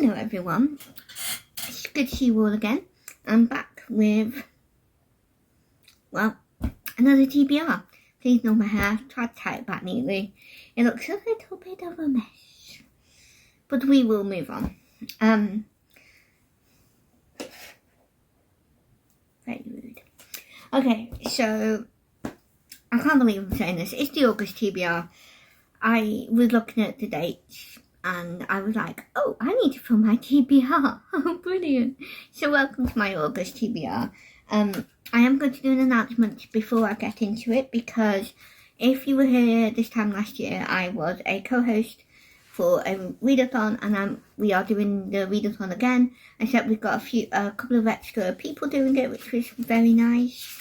Hello everyone, it's good to see you all again. I'm back with, well, another TBR. Please ignore my hair, I've tried to tie it back neatly. It looks a little bit of a mess, but we will move on. Very rude. Okay, so, I can't believe I'm saying this, it's the August TBR. I was looking at the dates and I was like, oh, I need to film my TBR. Oh, brilliant. So welcome to my August TBR. I am going to do an announcement before I get into it, because if you were here this time last year, I was a co-host for a Readathon, and we are doing the Readathon again, except we've got a couple of extra people doing it, which was very nice.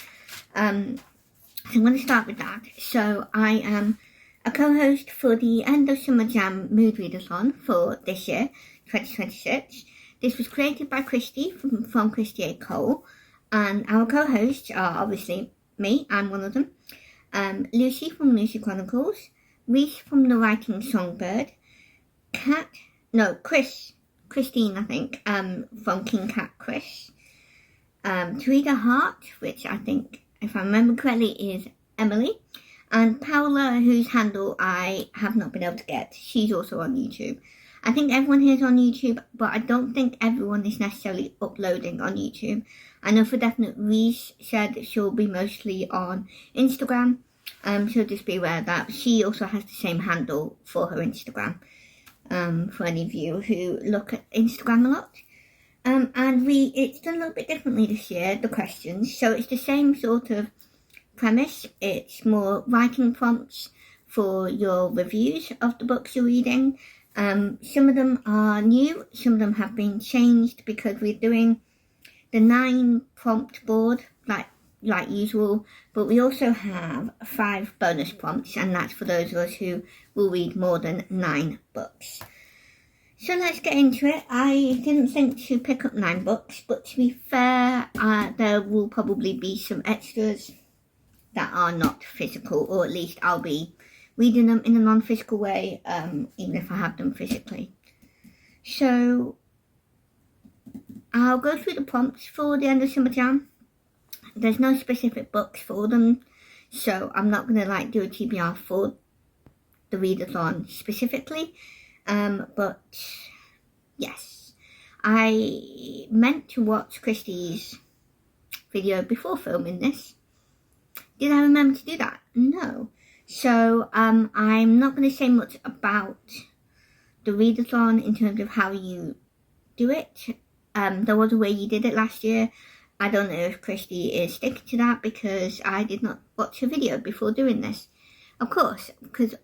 So I'm going to start with that. So I am a co-host for the End of Summer Jam Mood Readathon for this year, 2026. This was created by Kristi from Kristi A. Cole, and our co-hosts are obviously me, I'm one of them, Lucy from Lucy Chronicles, Reese from The Writing Songbird, Christine, I think, from King Cat Chris, Teresa Hart, which I think, if I remember correctly, is Emily, and Paola, whose handle I have not been able to get. She's also on YouTube. I think everyone here is on YouTube, but I don't think everyone is necessarily uploading on YouTube. I know for definite Reese said she'll be mostly on Instagram, so just be aware of that. She also has the same handle for her Instagram, for any of you who look at Instagram a lot. And it's done a little bit differently this year, the questions. So it's the same sort of premise. It's more writing prompts for your reviews of the books you're reading. Some of them are new, some of them have been changed because we're doing the 9 prompt board like usual, but we also have 5 bonus prompts, and that's for those of us who will read more than 9 books. So let's get into it. I didn't think to pick up 9 books, but to be fair, there will probably be some extras that are not physical, or at least I'll be reading them in a non-physical way, even if I have them physically. So I'll go through the prompts for the End of Summer Jam. There's no specific books for them, so I'm not going to do a TBR for the Readathon specifically, but yes, I meant to watch Kristi's video before filming this. Did I remember to do that? No. So I'm not going to say much about the Readathon in terms of how you do it. There was a way you did it last year. I don't know if Kristi is sticking to that, because I did not watch a video before doing this. Of course, because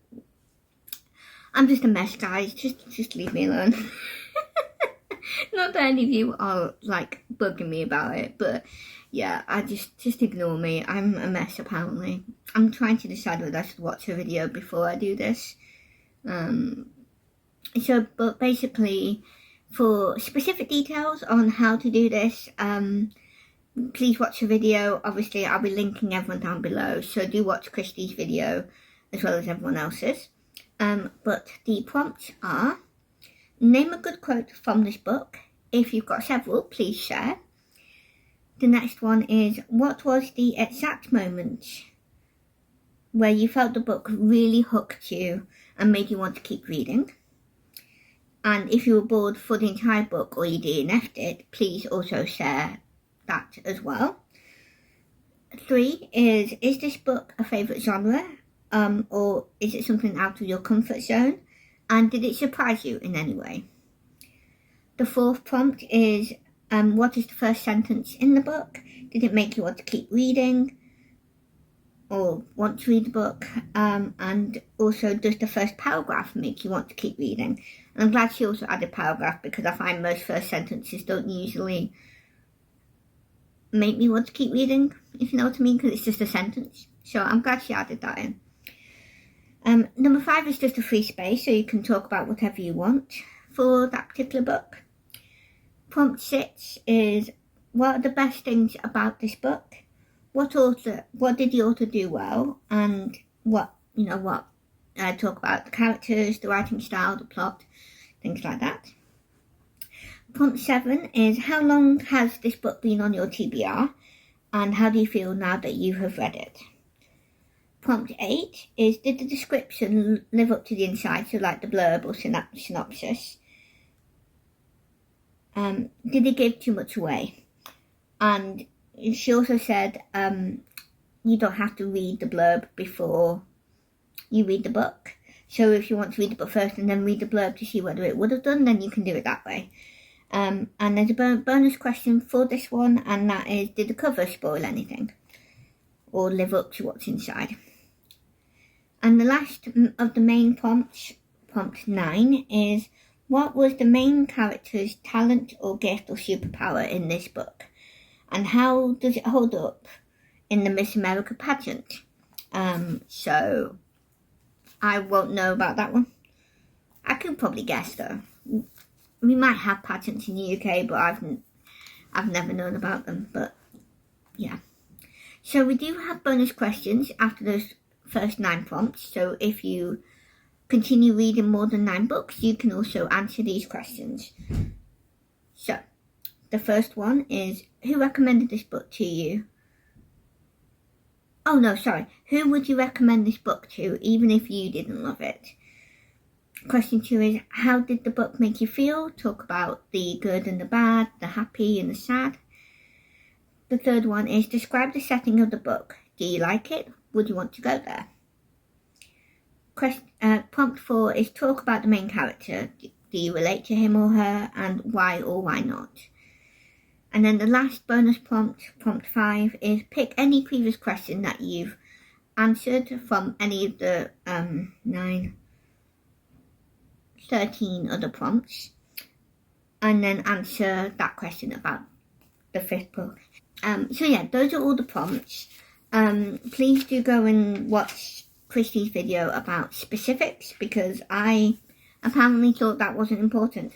I'm just a mess, guys. Just leave me alone. Not that any of you are bugging me about it, but yeah, just ignore me. I'm a mess apparently. I'm trying to decide whether I should watch a video before I do this. But basically, for specific details on how to do this, please watch the video. Obviously, I'll be linking everyone down below, so do watch Kristi's video as well as everyone else's. But the prompts are: name a good quote from this book. If you've got several, please share. The next one is, what was the exact moment where you felt the book really hooked you and made you want to keep reading? And if you were bored for the entire book or you DNF'd it, please also share that as well. 3 is this book a favourite genre? Or is it something out of your comfort zone? And did it surprise you in any way? The 4th prompt is, what is the first sentence in the book? Did it make you want to keep reading or want to read the book? And also, does the first paragraph make you want to keep reading? And I'm glad she also added paragraph, because I find most first sentences don't usually make me want to keep reading, if you know what I mean, because it's just a sentence. So I'm glad she added that in. Number 5 is just a free space, so you can talk about whatever you want for that particular book. Prompt 6 is, what are the best things about this book? What did the author do well? And talk about the characters, the writing style, the plot, things like that. Prompt 7 is, how long has this book been on your TBR? And how do you feel now that you have read it? Prompt 8 is, did the description live up to the inside, so like the blurb or synopsis? Did it give too much away? And she also said you don't have to read the blurb before you read the book. So if you want to read the book first and then read the blurb to see whether it would have done, then you can do it that way. And there's a bonus question for this one, and that is, did the cover spoil anything or live up to what's inside? And the last of the main prompts, prompt 9, is, what was the main character's talent or gift or superpower in this book? And how does it hold up in the Miss America pageant? So I won't know about that one. I could probably guess though. We might have pageants in the UK, but I've never known about them. But yeah. So we do have bonus questions after those first 9 prompts. So if you continue reading more than 9 books, you can also answer these questions. So the first one is, who recommended this book to you? Oh no, sorry. Who would you recommend this book to, even if you didn't love it? Question 2 is, how did the book make you feel? Talk about the good and the bad, the happy and the sad. The third one is, describe the setting of the book. Do you like it? Would you want to go there? Prompt 4 is, talk about the main character. Do you relate to him or her, and why or why not? And then the last bonus prompt, prompt 5, is, pick any previous question that you've answered from any of the 13 other prompts, and then answer that question about the 5th book. So yeah, those are all the prompts. Please do go and watch Kristi's video about specifics, because I apparently thought that wasn't important.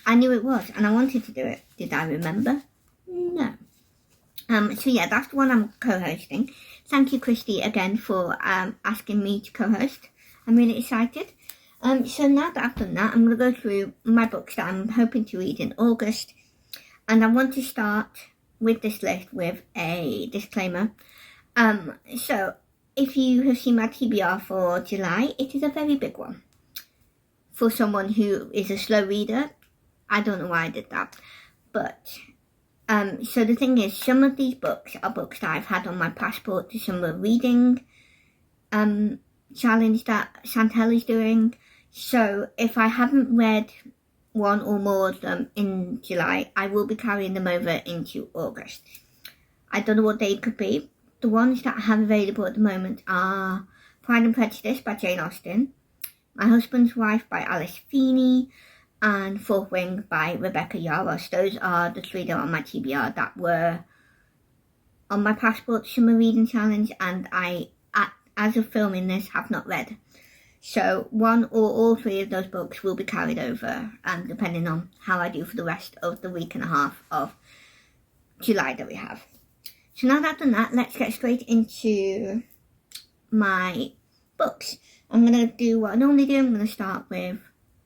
I knew it was, and I wanted to do it. Did I remember? No. So yeah, that's the one I'm co-hosting. Thank you, Kristi, again for asking me to co-host. I'm really excited. So now that I've done that, I'm going to go through my books that I'm hoping to read in August. And I want to start with this list with a disclaimer. So if you have seen my TBR for July, it is a very big one. For someone who is a slow reader, I don't know why I did that. But, so the thing is, some of these books are books that I've had on my passport to summer reading challenge that Chantel is doing. So if I haven't read one or more of them in July, I will be carrying them over into August. I don't know what they could be. The ones that I have available at the moment are Pride and Prejudice by Jane Austen, My Husband's Wife by Alice Feeney, and Fourth Wing by Rebecca Yarros. Those are the 3 that are on my TBR that were on my passport summer reading challenge, and I, as of filming this, have not read. So one or all 3 of those books will be carried over, depending on how I do for the rest of the week and a half of July that we have. So now that I've done that, let's get straight into my books. I'm going to do what I normally do. I'm going to start with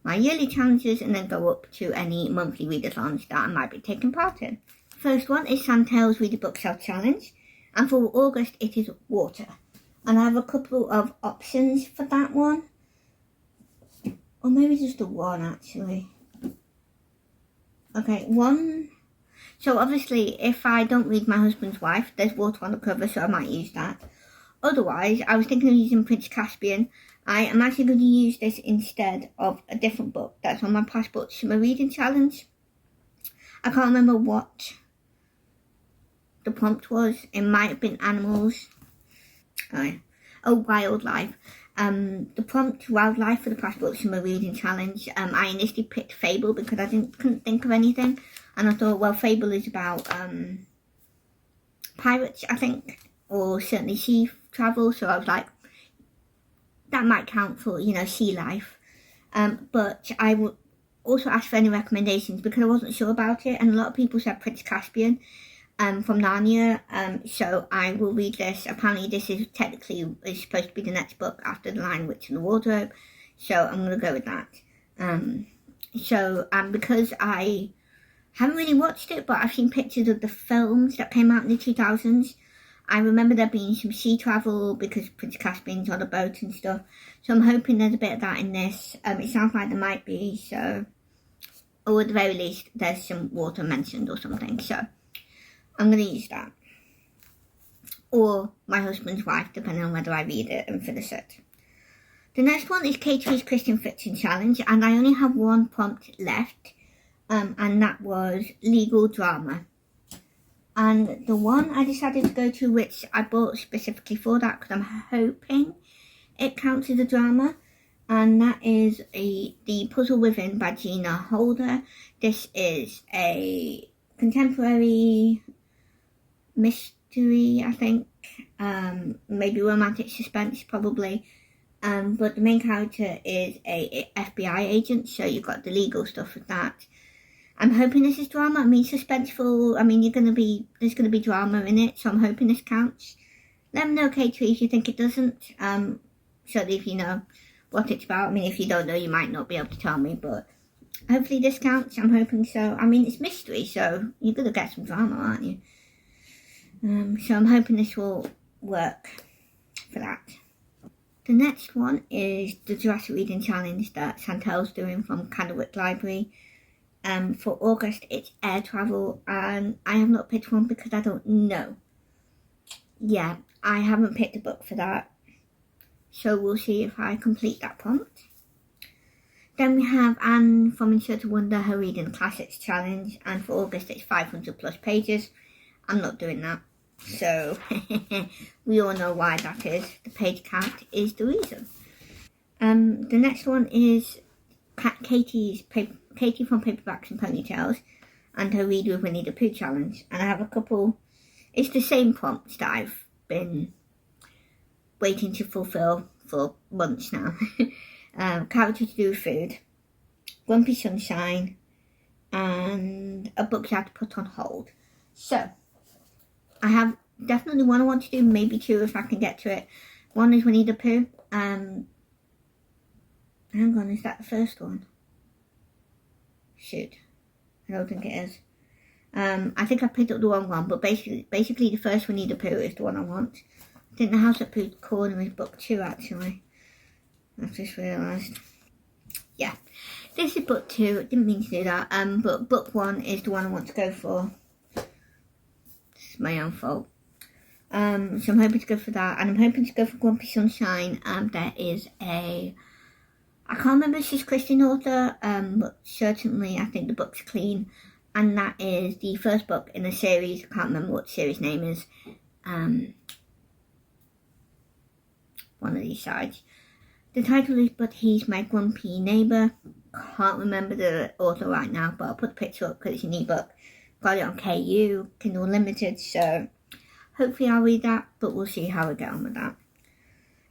my yearly challenges and then go up to any monthly readathons that I might be taking part in. First one is Chantel's Read a Bookshelf Challenge, and for August it is water. And I have a couple of options for that one. Or maybe just the one, actually. Okay, one. So obviously, if I don't read My Husband's Wife, there's water on the cover, so I might use that. Otherwise, I was thinking of using Prince Caspian. I am actually going to use this instead of a different book that's on my passport summer reading challenge. I can't remember what the prompt was. It might have been animals. Oh, wildlife. The prompt wildlife for the passport summer reading challenge. I initially picked Fable because I couldn't think of anything, and I thought, well, Fable is about pirates, I think, or certainly sea travel. So I was like, that might count for, sea life. But I would also ask for any recommendations because I wasn't sure about it, and a lot of people said Prince Caspian from Narnia, so I will read this. Apparently this is supposed to be the next book after The Lion, Witch and the Wardrobe, so I'm going to go with that. Because I Haven't really watched it, but I've seen pictures of the films that came out in the 2000s. I remember there being some sea travel because Prince Caspian's on a boat and stuff. So I'm hoping there's a bit of that in this. It sounds like there might be, so... Or at the very least, there's some water mentioned or something. So I'm going to use that. Or my husband's wife, depending on whether I read it and finish it. The next one is K3's Christian Fiction Challenge. And I only have one prompt left. And that was legal drama. And the one I decided to go to, which I bought specifically for that, because I'm hoping it counts as a drama, and that is The Puzzle Within by Gina Holder. This is a contemporary mystery, I think, maybe romantic suspense, probably. But the main character is a FBI agent, so you've got the legal stuff with that. I'm hoping this is drama. I mean, suspenseful. I mean, there's gonna be drama in it, so I'm hoping this counts. Let me know, K3, if you think it doesn't. So if you know what it's about. I mean, if you don't know, you might not be able to tell me, but hopefully this counts. I'm hoping so. I mean, it's mystery, so you're gonna get some drama, aren't you? So I'm hoping this will work for that. The next one is the Jurassic Reading Challenge that Chantel's doing from Candlewick Library. For August, it's air travel, and I have not picked one because I don't know. Yeah, I haven't picked a book for that, so we'll see if I complete that prompt. Then we have Anne from In Search of Wonder, her Reading Classics Challenge, and for August, it's 500 plus pages. I'm not doing that, so we all know why that is. The page count is the reason. The next one is Katie from Paperbacks and Ponytails and her Read with Winnie the Pooh challenge. And I have a couple, it's the same prompts that I've been waiting to fulfill for months now. Character to do with food, Grumpy Sunshine, and a book you have to put on hold. So, I have definitely one I want to do, maybe two if I can get to it. One is Winnie the Pooh. Hang on, is that the first one? Shoot, I don't think it is. I think I picked up the wrong one, but basically the first Winnie the Pooh is the one I want. I think The House at Pooh's Corner is book 2, actually. I've just realised. Yeah, this is book 2. Didn't mean to do that. But book 1 is the one I want to go for. It's my own fault. So I'm hoping to go for that, and I'm hoping to go for Grumpy Sunshine. There is I can't remember if she's Christian author, but certainly I think the book's clean, and that is the first book in the series. I can't remember what the series name is. One of these sides. The title is But He's My Grumpy Neighbour. Can't remember the author right now, but I'll put the picture up because it's an ebook. Got it on KU, Kindle Unlimited, so hopefully I'll read that, but we'll see how I get on with that.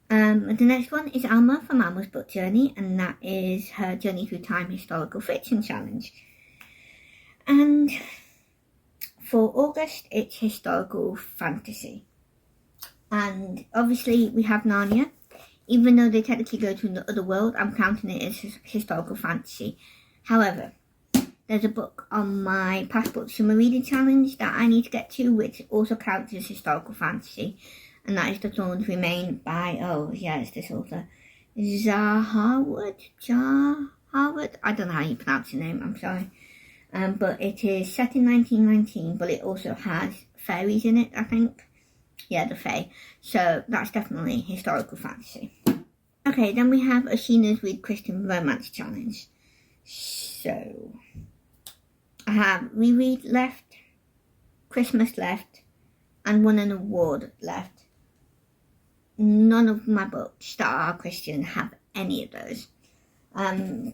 The next one is Alma from Alma's Book Journey, and that is her Journey Through Time Historical Fiction Challenge. And for August, it's historical fantasy. And obviously we have Narnia. Even though they technically go to another world, I'm counting it as historical fantasy. However, there's a book on my Passport Summer Reading Challenge that I need to get to, which also counts as historical fantasy. And that is The Thorns Remain by, it's this author, Harwood. I don't know how you pronounce the name, I'm sorry. But it is set in 1919, but it also has fairies in it, I think. Yeah, the fae. So that's definitely historical fantasy. Okay, then we have Ashina's Read Christian Romance Challenge. So, I have Reread left, Christmas left, and won an award left. None of my books that are Christian have any of those.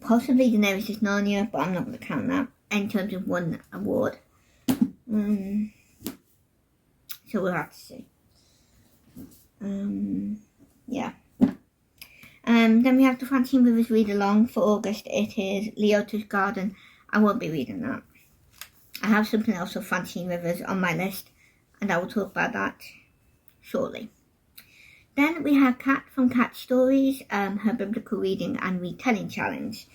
Possibly Daenerys' Narnia, but I'm not going to count that in terms of one award. So we'll have to see. Yeah. Then we have the Francine Rivers Read Along for August. It is Leota's Garden. I won't be reading that. I have something else of Francine Rivers on my list, and I will talk about that shortly. Then we have Kat from Kat Stories, her Biblical Reading and Retelling Challenge.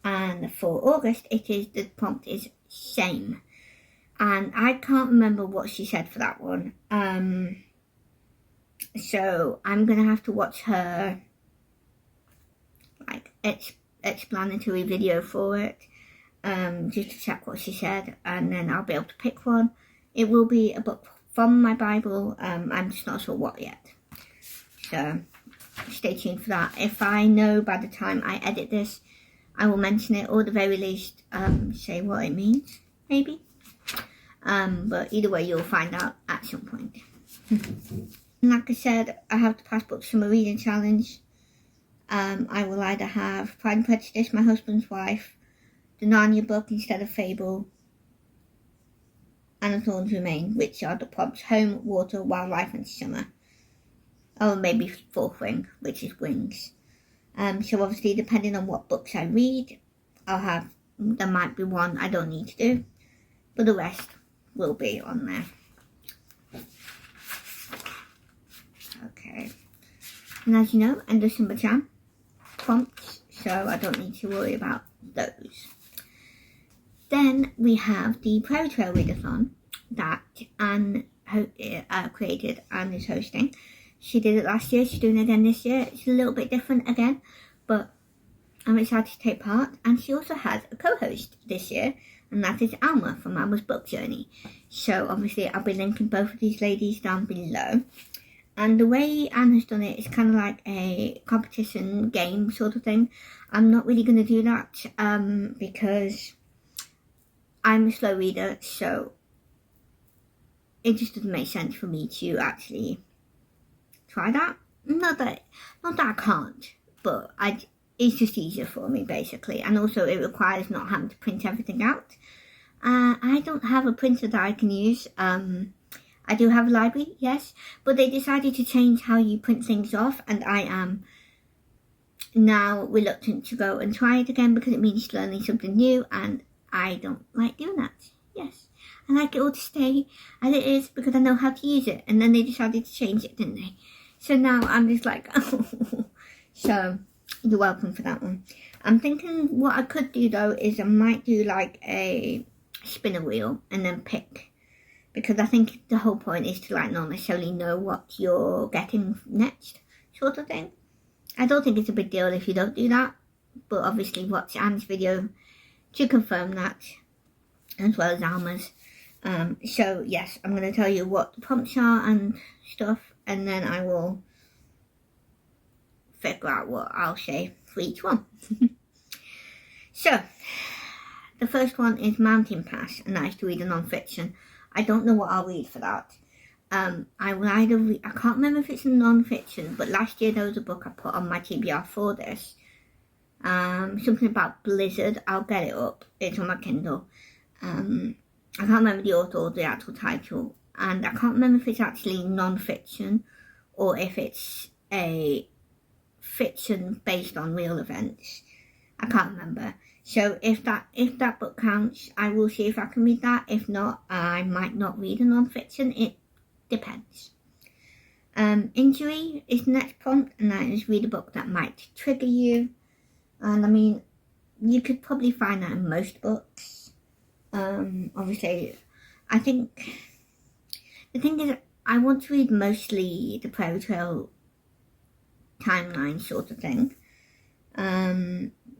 And for August, the prompt is Same. And I can't remember what she said for that one. So I'm going to have to watch her like explanatory video for it, just to check what she said, and then I'll be able to pick one. It will be a book from my Bible. I'm just not sure what yet. So stay tuned for that. If I know by the time I edit this, I will mention it, or at the very least, say what it means, maybe. But either way, you'll find out at some point. Like I said, I have to pass books from a reading challenge. I will either have Pride and Prejudice, My Husband's Wife, the Narnia book instead of Fable, and The Thorns Remain, which are the prompts Home, Water, Wildlife and Summer. Or maybe fourth ring, which is Wings. So obviously, depending on what books I read, there might be one I don't need to do, but the rest will be on there. Okay. And as you know, end of summer jam prompts, so I don't need to worry about those. Then we have the Prairie Trail Readathon that Anne created and is hosting. She did it last year, she's doing it again this year. It's a little bit different again, but I'm excited to take part. And she also has a co-host this year, and that is Alma from Alma's Book Journey. So obviously I'll be linking both of these ladies down below. And the way Anne has done it is kind of like a competition game sort of thing. I'm not really going to do that because I'm a slow reader, so it just doesn't make sense for me to actually try that. Not that I can't, but it's just easier for me basically. And also it requires not having to print everything out. I don't have a printer that I can use. I do have a library, yes, but they decided to change how you print things off, and I am now reluctant to go and try it again because it means learning something new, and I don't like doing that. Yes, I like it all to stay as it is because I know how to use it, and then they decided to change it, didn't they? So now I'm just like, oh. So you're welcome for that one. I'm thinking what I could do though is I might do like a spinner wheel and then pick. Because I think the whole point is to like not necessarily know what you're getting next, sort of thing. I don't think it's a big deal if you don't do that, but obviously watch Anne's video to confirm that, as well as Alma's. So yes, I'm going to tell you what the prompts are and stuff, and then I will figure out what I'll say for each one. So, the first one is Mountain Pass, and that is to read a non-fiction. I don't know what I'll read for that. I will either read, I can't remember if it's a non-fiction, but last year there was a book I put on my TBR for this. Something about Blizzard. I'll get it up. It's on my Kindle. I can't remember the author or the actual title. And I can't remember if it's actually non-fiction or if it's a fiction based on real events. I can't remember. So if that book counts, I will see if I can read that. If not, I might not read a non-fiction. It depends. Injury is the next prompt, and that is read a book that might trigger you. And I mean, you could probably find that in most books. Obviously, I think the thing is, I want to read mostly the Prairie Trail timeline sort of thing.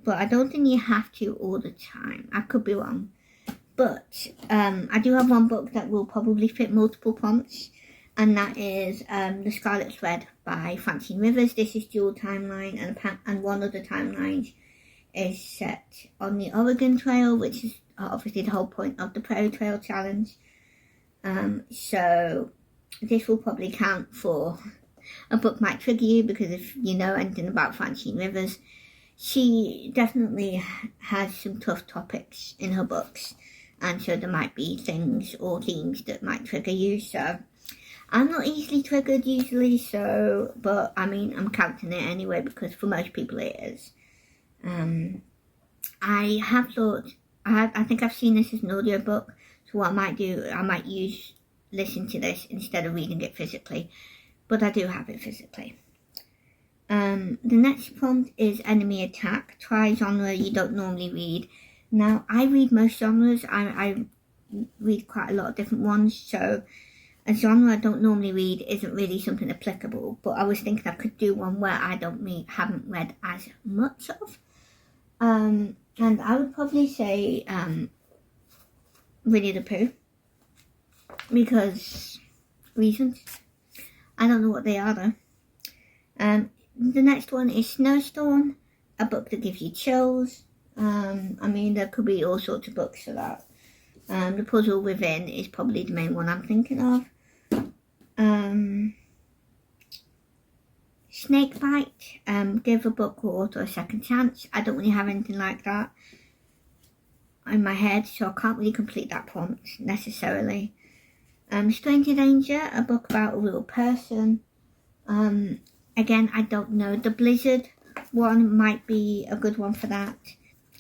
But I don't think you have to all the time. I could be wrong. But I do have one book that will probably fit multiple prompts, and that is The Scarlet Thread by Francine Rivers. This is dual timeline, and one of the timelines is set on the Oregon Trail, which is obviously the whole point of the Prairie Trail Challenge. So this will probably count for a book might trigger you, because if you know anything about Francine Rivers, she definitely has some tough topics in her books, and so there might be things or themes that might trigger you. So I'm not easily triggered usually, so, but I mean, I'm counting it anyway because for most people it is. I have thought, I think I've seen this as an audiobook, so what I might do, I might listen to this instead of reading it physically, but I do have it physically. The next prompt is Enemy Attack. Try genre you don't normally read. Now, I read most genres. I read quite a lot of different ones, so a genre I don't normally read isn't really something applicable, but I was thinking I could do one where I haven't read as much of. And I would probably say Winnie the Pooh, because reasons. I don't know what they are though. The next one is Snowstorm, a book that gives you chills. I mean, there could be all sorts of books for that. The Puzzle Within is probably the main one I'm thinking of. Snakebite, give a book or author a second chance. I don't really have anything like that in my head, so I can't really complete that prompt necessarily. Stranger Danger, a book about a real person. Again, I don't know. The Blizzard one might be a good one for that.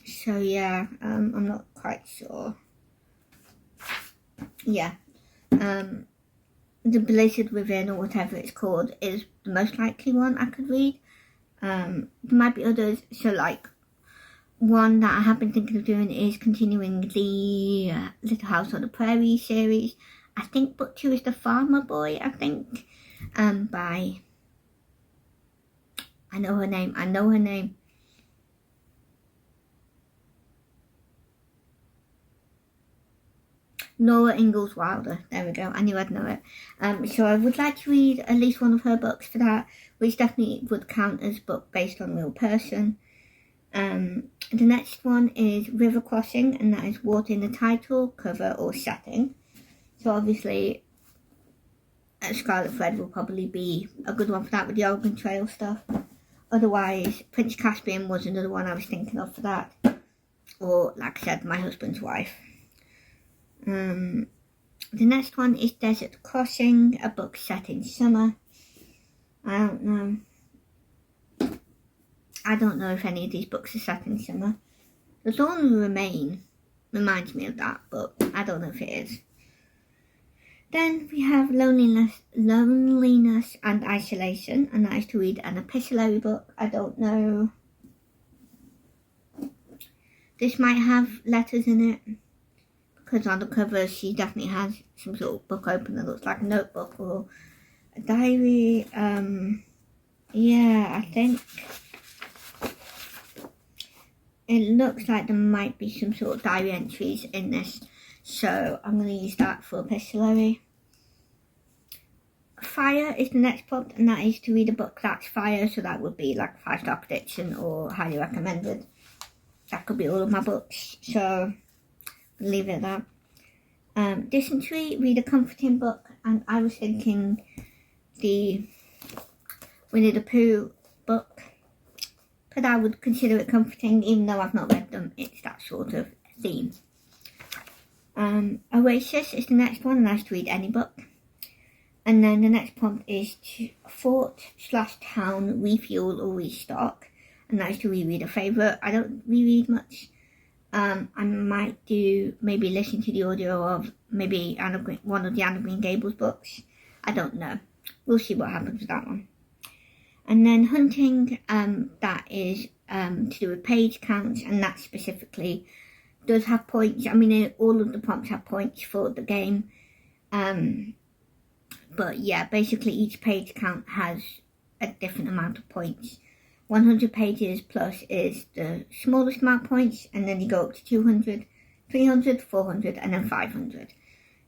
So yeah, I'm not quite sure. Yeah, The Blizzard Within, or whatever it's called, is the most likely one I could read. There might be others, so like one that I have been thinking of doing is continuing the Little House on the Prairie series. I think book 2 is The Farmer Boy, I think, by, I know her name. Laura Ingalls Wilder, there we go, I knew I'd know it. So I would like to read at least one of her books for that, which definitely would count as book based on a real person. The next one is River Crossing, and that is water in the title, cover or setting. So obviously Scarlet Thread will probably be a good one for that with the Oregon Trail stuff. Otherwise, Prince Caspian was another one I was thinking of for that. Or, like I said, My Husband's Wife. The next one is Desert Crossing, a book set in summer. I don't know if any of these books are set in summer. The Thorn Will Remain reminds me of that, but I don't know if it is. Then we have Loneliness and Isolation, and that is to read an epistolary book. I don't know. This might have letters in it, because on the cover she definitely has some sort of book open that looks like a notebook or a diary. Yeah, I think it looks like there might be some sort of diary entries in this, so I'm going to use that for epistolary. Fire is the next prompt, and that is to read a book that's fire, so that would be like 5-star prediction or highly recommended. That could be all of my books, so I'll leave it at that. Dysentery, read a comforting book, and I was thinking the Winnie the Pooh book, but I would consider it comforting even though I've not read them. It's that sort of theme. Oasis is the next one, and that's to read any book. And then the next prompt is to fort/town, refuel or restock, and that is to reread a favourite. I don't reread much. I might do maybe listen to the audio of maybe one of the Anne of Green Gables books. I don't know. We'll see what happens with that one. And then hunting, that is to do with page counts, and that specifically does have points. I mean, all of the prompts have points for the game. But yeah, basically each page count has a different amount of points. 100 pages plus is the smallest amount of points, and then you go up to 200, 300, 400, and then 500.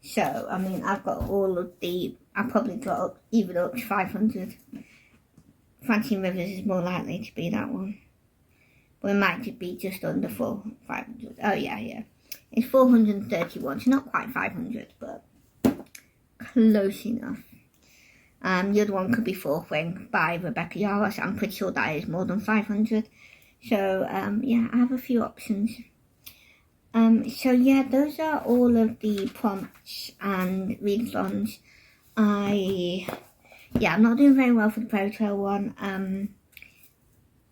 So, I mean, I've got all of the, I probably got even up to 500. Fancy Rivers is more likely to be that one. But it might be just under 500. Oh, yeah. It's 431, so not quite 500, but close enough. The other one could be Fourth Wing by Rebecca Yarros. I'm pretty sure that is more than 500. So, yeah, I have a few options. So, yeah, those are all of the prompts and readathons. I'm not doing very well for the Prairie Trail one.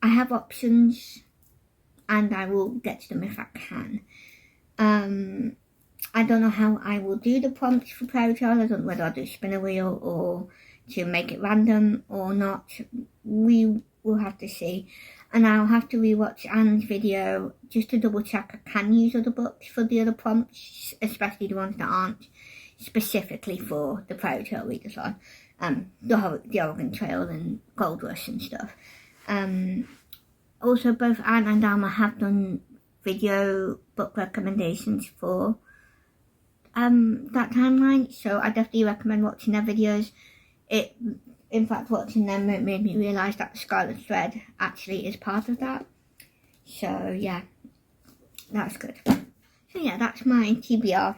I have options, and I will get to them if I can. I don't know how I will do the prompts for Prairie Trail. I don't know whether I'll do spin a wheel or to make it random or not. We will have to see. and I'll have to rewatch Anne's video just to double check I can use other books for the other prompts, especially the ones that aren't specifically for the Prairie Trail Readathon, the Oregon Trail and Gold Rush and stuff. Also, both Anne and Alma have done video book recommendations for that timeline, so I definitely recommend watching their videos. In fact, watching them, it made me realise that Scarlet Thread actually is part of that. So yeah, that's good. So yeah, that's my TBR.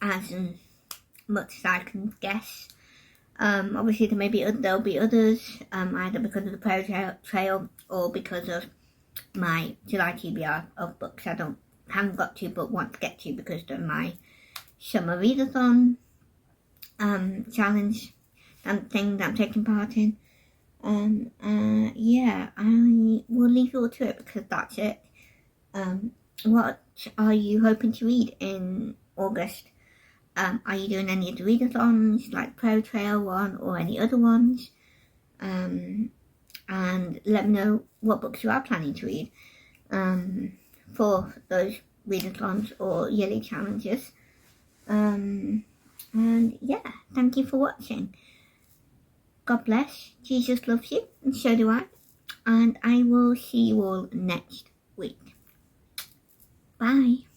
As much as I can guess. Obviously there'll be others, either because of the Prairie Trail or because of my July TBR of books I haven't got to but want to get to because of my summer readathon challenge thing that I'm taking part in. Yeah, I will leave you all to it because that's it. What are you hoping to read in August? Are you doing any of the readathons like Prairie Trail one or any other ones? And let me know what books you are planning to read for those readathons or yearly challenges. And yeah, thank you for watching. God bless. Jesus loves you, and so do I. And I will see you all next week. Bye.